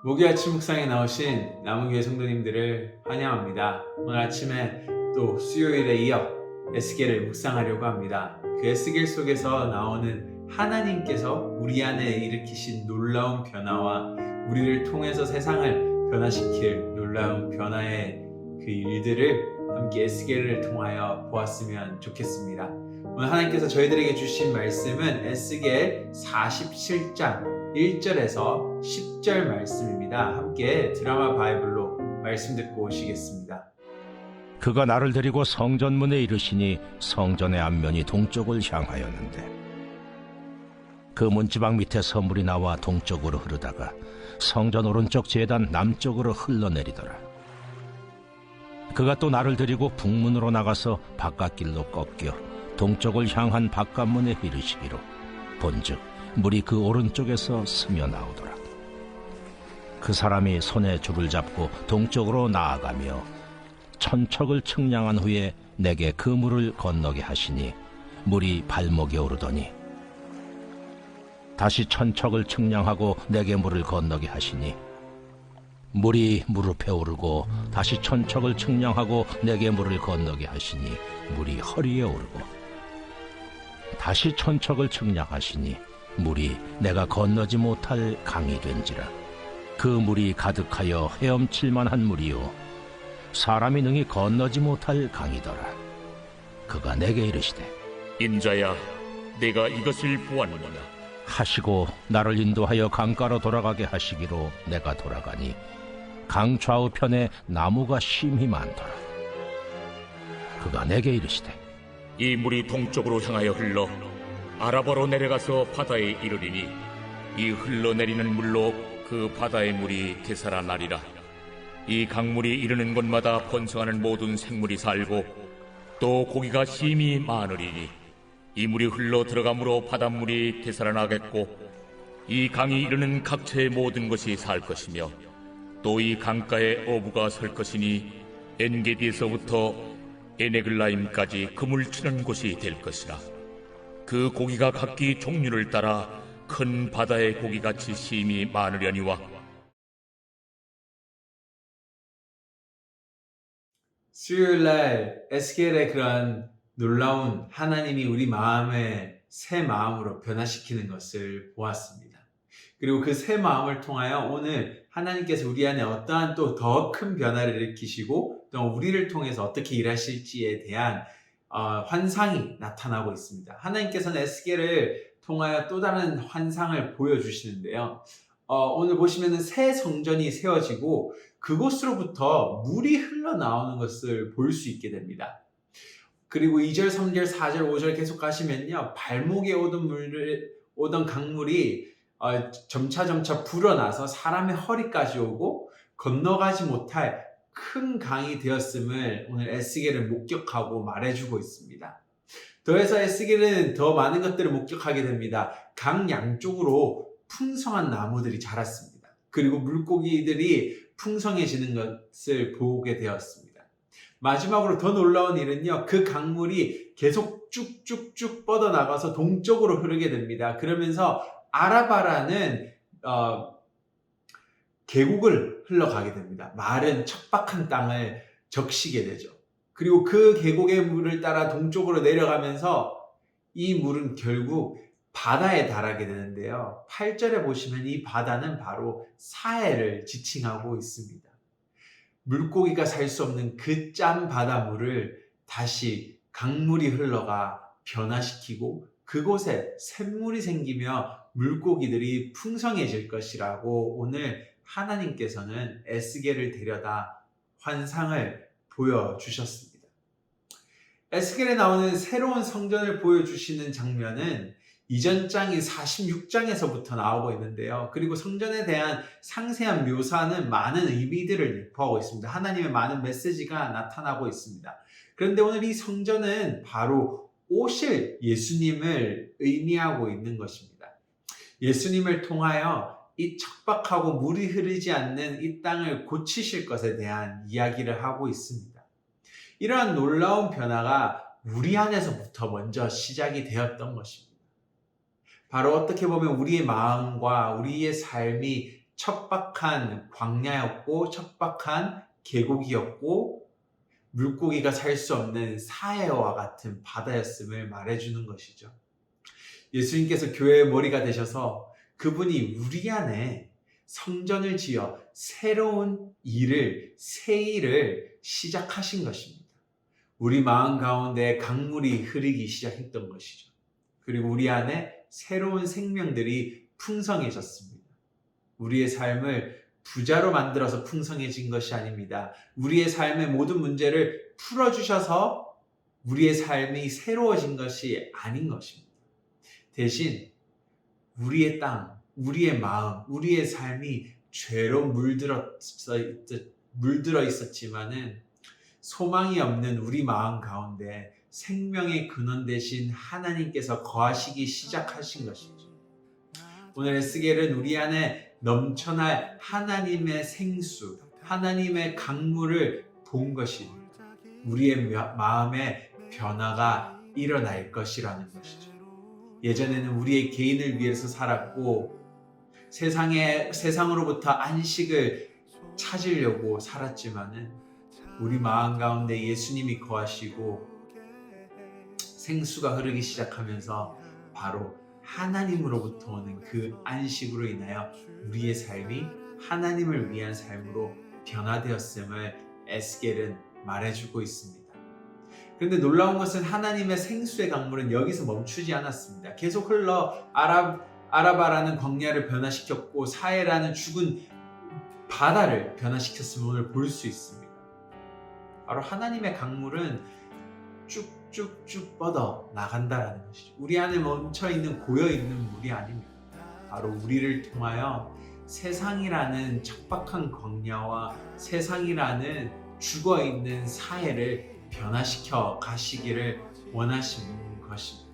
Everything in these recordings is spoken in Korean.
목요 아침 묵상에 나오신 남은교회 성도님들을 환영합니다. 오늘 아침에 또 수요일에 이어 에스겔을 묵상하려고 합니다. 그 에스겔 속에서 나오는 하나님께서 우리 안에 일으키신 놀라운 변화와 우리를 통해서 세상을 변화시킬 놀라운 변화의 그 일들을 함께 에스겔을 통하여 보았으면 좋겠습니다. 오늘 하나님께서 저희들에게 주신 말씀은 에스겔 47장 1절에서 10절 말씀입니다. 함께 드라마 바이블로 말씀 듣고 오시겠습니다. 그가 나를 데리고 성전문에 이르시니 성전의 앞면이 동쪽을 향하였는데 그 문지방 밑에서 물이 나와 동쪽으로 흐르다가 성전 오른쪽 제단 남쪽으로 흘러내리더라. 그가 또 나를 데리고 북문으로 나가서 바깥길로 꺾여 동쪽을 향한 바깥문에 이르시기로 본즉 물이 그 오른쪽에서 스며 나오더라. 그 사람이 손에 줄을 잡고 동쪽으로 나아가며 천척을 측량한 후에 내게 그 물을 건너게 하시니 물이 발목에 오르더니 다시 천척을 측량하고 내게 물을 건너게 하시니 물이 무릎에 오르고 다시 천척을 측량하고 내게 물을 건너게 하시니 물이 허리에 오르고 다시 천척을 측량하시니 물이 내가 건너지 못할 강이 된지라. 그 물이 가득하여 헤엄칠 만한 물이요 사람이 능히 건너지 못할 강이더라. 그가 내게 이르시되 인자야, 내가 이것을 보았느냐. 하시고 나를 인도하여 강가로 돌아가게 하시기로 내가 돌아가니 강 좌우편에 나무가 심히 많더라. 그가 내게 이르시되 이 물이 동쪽으로 향하여 흘러 아라바로 내려가서 바다에 이르리니 이 흘러내리는 물로 그 바다의 물이 되살아나리라. 이 강물이 이르는 곳마다 번성하는 모든 생물이 살고 또 고기가 심히 많으리니 이 물이 흘러 들어가므로 바닷물이 되살아나겠고 이 강이 이르는 각처의 모든 것이 살 것이며 또 이 강가에 어부가 설 것이니 엔게디에서부터 에네글라임까지 그물 치는 곳이 될 것이라. 그 고기가 각기 종류를 따라 큰 바다의 고기같이 심히 많으려니와. 수요일날 에스겔의 그런 놀라운 하나님이 우리 마음에 새 마음으로 변화시키는 것을 보았습니다. 그리고 그 새 마음을 통하여 오늘 하나님께서 우리 안에 어떠한 또 더 큰 변화를 일으키시고 또 우리를 통해서 어떻게 일하실지에 대한 환상이 나타나고 있습니다. 하나님께서는 에스겔을 통하여 또 다른 환상을 보여주시는데요. 오늘 보시면은 새 성전이 세워지고 그곳으로부터 물이 흘러나오는 것을 볼 수 있게 됩니다. 그리고 2절, 3절, 4절, 5절 계속 가시면요. 발목에 오던 강물이 점차 불어나서 사람의 허리까지 오고 건너가지 못할 큰 강이 되었음을 오늘 에스겔은 목격하고 말해주고 있습니다. 더해서 에스겔은 더 많은 것들을 목격하게 됩니다. 강 양쪽으로 풍성한 나무들이 자랐습니다. 그리고 물고기들이 풍성해지는 것을 보게 되었습니다. 마지막으로 더 놀라운 일은요, 그 강물이 계속 쭉쭉쭉 뻗어나가서 동쪽으로 흐르게 됩니다. 그러면서 아라바라는 계곡을 흘러가게 됩니다. 마른 척박한 땅을 적시게 되죠. 그리고 그 계곡의 물을 따라 동쪽으로 내려가면서 이 물은 결국 바다에 달하게 되는데요. 8절에 보시면 이 바다는 바로 사해를 지칭하고 있습니다. 물고기가 살 수 없는 그 짠 바닷물을 다시 강물이 흘러가 변화시키고 그곳에 샘물이 생기며 물고기들이 풍성해질 것이라고 오늘 하나님께서는 에스겔을 데려다 환상을 보여주셨습니다. 에스겔에 나오는 새로운 성전을 보여주시는 장면은 이전 장인 46장에서부터 나오고 있는데요. 그리고 성전에 대한 상세한 묘사는 많은 의미들을 내포하고 있습니다. 하나님의 많은 메시지가 나타나고 있습니다. 그런데 오늘 이 성전은 바로 오실 예수님을 의미하고 있는 것입니다. 예수님을 통하여 이 척박하고 물이 흐르지 않는 이 땅을 고치실 것에 대한 이야기를 하고 있습니다. 이러한 놀라운 변화가 우리 안에서부터 먼저 시작이 되었던 것입니다. 바로 어떻게 보면 우리의 마음과 우리의 삶이 척박한 광야였고 척박한 계곡이었고 물고기가 살 수 없는 사해와 같은 바다였음을 말해주는 것이죠. 예수님께서 교회의 머리가 되셔서 그분이 우리 안에 성전을 지어 새로운 일을, 새 일을 시작하신 것입니다. 우리 마음 가운데 강물이 흐르기 시작했던 것이죠. 그리고 우리 안에 새로운 생명들이 풍성해졌습니다. 우리의 삶을 부자로 만들어서 풍성해진 것이 아닙니다. 우리의 삶의 모든 문제를 풀어주셔서 우리의 삶이 새로워진 것이 아닌 것입니다. 대신 우리의 땅, 우리의 마음, 우리의 삶이 죄로 물들어 있었지만은 소망이 없는 우리 마음 가운데 생명의 근원 되신 하나님께서 거하시기 시작하신 것이죠. 오늘 에스겔은 우리 안에 넘쳐날 하나님의 생수, 하나님의 강물을 본 것이 우리의 마음에 변화가 일어날 것이라는 것이죠. 예전에는 우리의 개인을 위해서 살았고 세상으로부터 안식을 찾으려고 살았지만은 우리 마음 가운데 예수님이 거하시고 생수가 흐르기 시작하면서 바로 하나님으로부터 오는 그 안식으로 인하여 우리의 삶이 하나님을 위한 삶으로 변화되었음을 에스겔은 말해주고 있습니다. 그런데 놀라운 것은 하나님의 생수의 강물은 여기서 멈추지 않았습니다. 계속 흘러 아라바라는 광야를 변화시켰고 사해라는 죽은 바다를 변화시켰음을 볼 수 있습니다. 바로 하나님의 강물은 쭉쭉쭉 뻗어 나간다라는 것이죠. 우리 안에 멈춰있는 고여있는 물이 아닙니다. 바로 우리를 통하여 세상이라는 척박한 광야와 세상이라는 죽어있는 사해를 변화시켜 가시기를 원하시는 것입니다.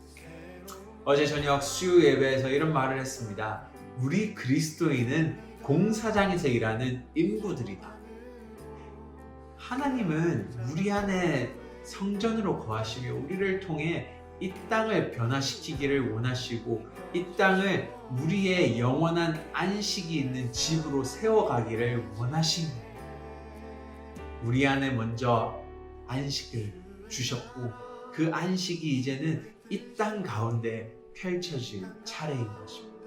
어제 저녁 수요 예배에서 이런 말을 했습니다. 우리 그리스도인은 공사장에서 일하는 인부들이다. 하나님은 우리 안에 성전으로 거하시며 우리를 통해 이 땅을 변화시키기를 원하시고 이 땅을 우리의 영원한 안식이 있는 집으로 세워가기를 원하십니다. 우리 안에 먼저 안식을 주셨고 그 안식이 이제는 이 땅 가운데 펼쳐질 차례인 것입니다.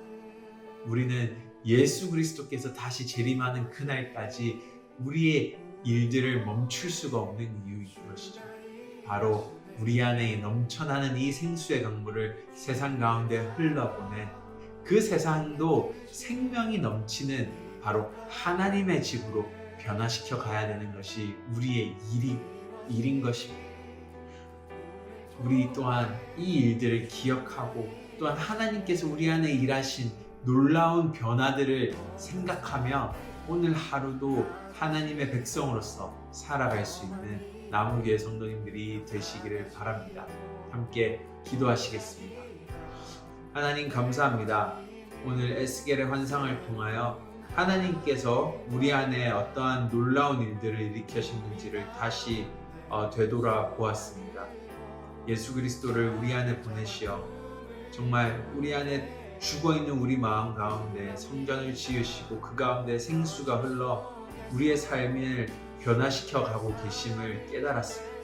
우리는 예수 그리스도께서 다시 재림하는 그날까지 우리의 일들을 멈출 수가 없는 이유인 것이죠. 바로 우리 안에 넘쳐나는 이 생수의 강물을 세상 가운데 흘러보낸 그 세상도 생명이 넘치는 바로 하나님의 집으로 변화시켜 가야 되는 것이 우리의 일인 것입니다. 우리 또한 이 일들을 기억하고 또한 하나님께서 우리 안에 일하신 놀라운 변화들을 생각하며 오늘 하루도 하나님의 백성으로서 살아갈 수 있는 나무교회 성도님들이 되시기를 바랍니다. 함께 기도하시겠습니다. 하나님 감사합니다. 오늘 에스겔의 환상을 통하여 하나님께서 우리 안에 어떠한 놀라운 일들을 일으키셨는지를 다시 되돌아보았습니다. 예수 그리스도를 우리 안에 보내시어 정말 우리 안에 죽어있는 우리 마음 가운데 성전을 지으시고 그 가운데 생수가 흘러 우리의 삶을 변화시켜 가고 계심을 깨달았습니다.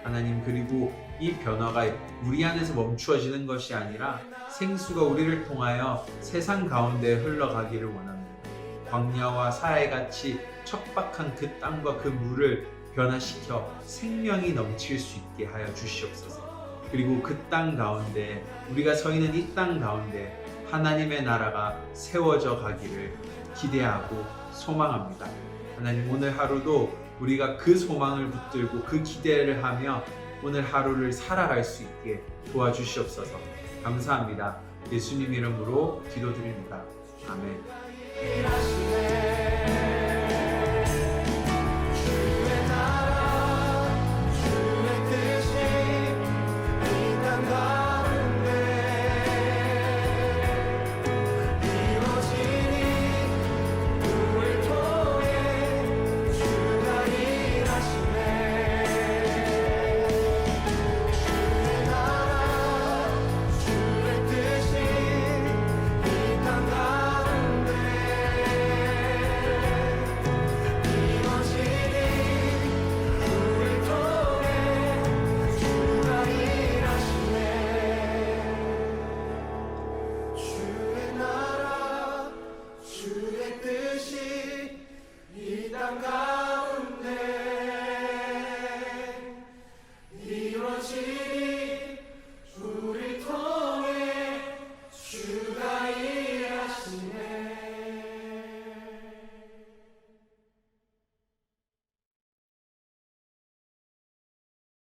하나님, 그리고 이 변화가 우리 안에서 멈추어지는 것이 아니라 생수가 우리를 통하여 세상 가운데 흘러가기를 원합니다. 광야와 사해같이 척박한 그 땅과 그 물을 변화시켜 생명이 넘칠 수 있게 하여 주시옵소서. 그리고 그 땅 가운데 우리가 서 있는 이 땅 가운데 하나님의 나라가 세워져 가기를 기대하고 소망합니다. 하나님, 오늘 하루도 우리가 그 소망을 붙들고 그 기대를 하며 오늘 하루를 살아갈 수 있게 도와주시옵소서. 감사합니다. 예수님 이름으로 기도드립니다. 아멘.